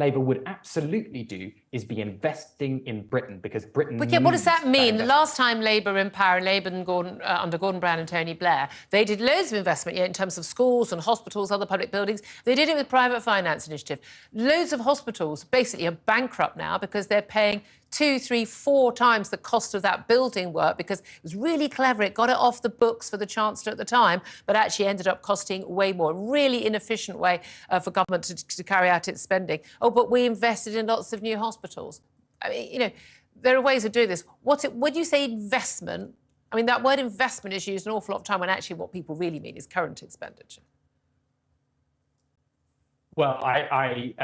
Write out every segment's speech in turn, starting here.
Labour would absolutely do is be investing in Britain, because Britain But yeah, what does that mean? That the last time Labour in power, Labour and under Gordon Brown and Tony Blair, they did loads of investment in terms of schools and hospitals, other public buildings. They did it with private finance initiative. Loads of hospitals basically are bankrupt now because they're paying 2, 3, 4 times the cost of that building work, because it was really clever. It got it off the books for the Chancellor at the time, but actually ended up costing way more. Really inefficient way for government to carry out its spending. Oh, but we invested in lots of new hospitals. I mean, you know, there are ways of doing this. When you say investment, I mean, that word investment is used an awful lot of time when actually what people really mean is current expenditure. Well, I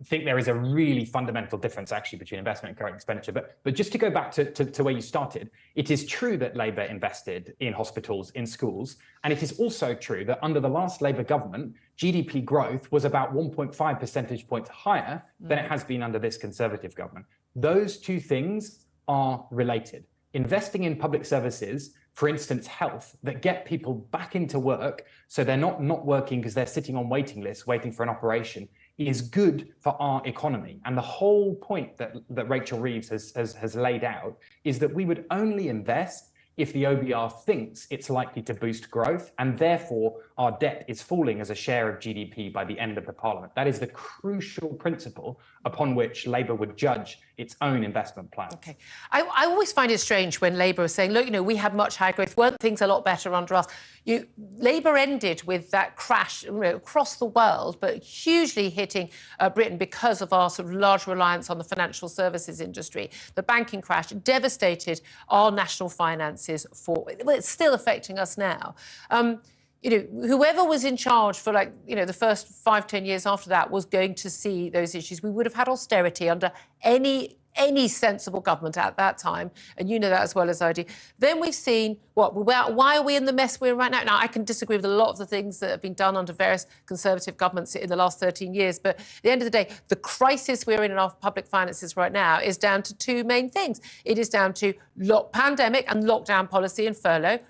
think there is a really fundamental difference, actually, between investment and current expenditure. But just to go back to where you started, it is true that Labour invested in hospitals, in schools, and it is also true that under the last Labour government, GDP growth was about 1.5 percentage points higher than it has been under this Conservative government. Those two things are related. Investing in public services, for instance, health, that get people back into work so they're not working because they're sitting on waiting lists waiting for an operation, is good for our economy. And the whole point that Rachel Reeves has laid out is that we would only invest if the OBR thinks it's likely to boost growth, and therefore our debt is falling as a share of GDP by the end of the Parliament. That is the crucial principle upon which Labour would judge its own investment plan. OK. I always find it strange when Labour is saying, look, you know, we had much higher growth. Weren't things a lot better under us? Labour ended with that crash, you know, across the world, but hugely hitting Britain because of our sort of large reliance on the financial services industry. The banking crash devastated our national finances well, it's still affecting us now. You know, whoever was in charge for, like, you know, the first 5, 10 years after that was going to see those issues. We would have had austerity under any sensible government at that time, and you know that as well as I do. Then we've seen why are we in the mess we're in right now? Now, I can disagree with a lot of the things that have been done under various Conservative governments in the last 13 years, but at the end of the day, the crisis we're in our public finances right now is down to 2 main things. It is down to pandemic and lockdown policy and furlough.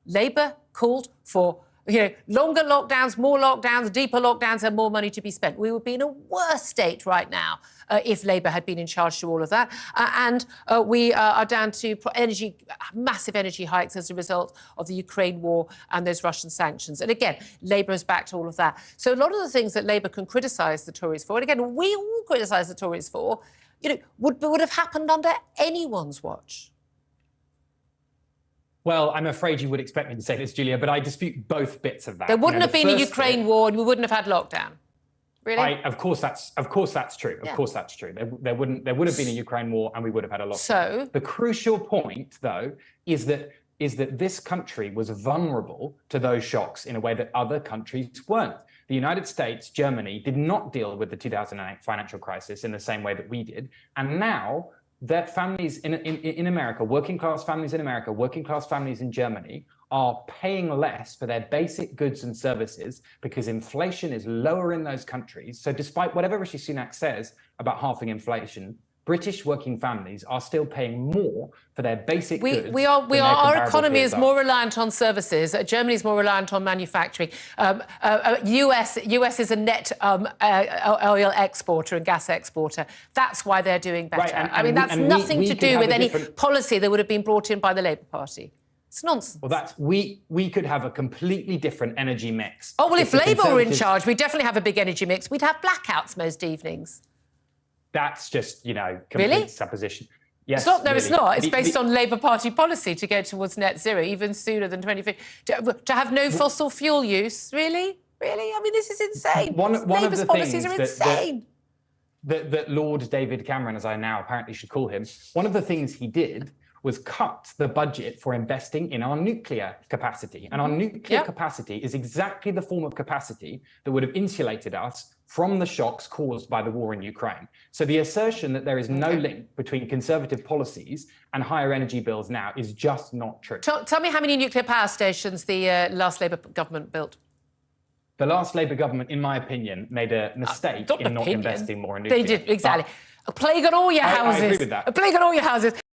Labour called for, you know, longer lockdowns, more lockdowns, deeper lockdowns, and more money to be spent. We would be in a worse state right now if Labour had been in charge to all of that. We are down to massive energy hikes as a result of the Ukraine war and those Russian sanctions. And again, Labour has backed all of that. So a lot of the things that Labour can criticise the Tories for, and again, we all criticise the Tories for, you know, would have happened under anyone's watch. Well, I'm afraid you would expect me to say this, Julia, but I dispute both bits of that. There wouldn't have been a Ukraine war, and we wouldn't have had lockdown. Really? Of course that's true. Of course that's true. There would have been a Ukraine war, and we would have had a lockdown. So the crucial point, though, is that this country was vulnerable to those shocks in a way that other countries weren't. The United States, Germany, did not deal with the 2008 financial crisis in the same way that we did, and now that families in America, working class families in America, working class families in Germany, are paying less for their basic goods and services because inflation is lower in those countries. So despite whatever Rishi Sunak says about halving inflation, British working families are still paying more for their basic goods. Our economy is more reliant on services. Germany is more reliant on manufacturing. US is a net oil exporter and gas exporter. That's why they're doing better. Right, I mean, that's nothing to do with any policy that would have been brought in by the Labour Party. It's nonsense. Well, we could have a completely different energy mix. Oh, well, if Labour were in charge, we'd definitely have a big energy mix. We'd have blackouts most evenings. That's just, you know, complete supposition. Yes, it's not. No, it's not. It's based on Labour Party policy to go towards net zero even sooner than 2050. To have no fossil fuel use, really? I mean, this is insane. Labour's policies are insane. That Lord David Cameron, as I now apparently should call him, one of the things he did was cut the budget for investing in our nuclear capacity. And our nuclear capacity is exactly the form of capacity that would have insulated us from the shocks caused by the war in Ukraine. So the assertion that there is no link between Conservative policies and higher energy bills now is just not true. Tell me how many nuclear power stations the last Labour government built. The last Labour government, in my opinion, made a mistake in not investing more in nuclear. They did, exactly. A plague on all your houses. I agree with that. A plague on all your houses.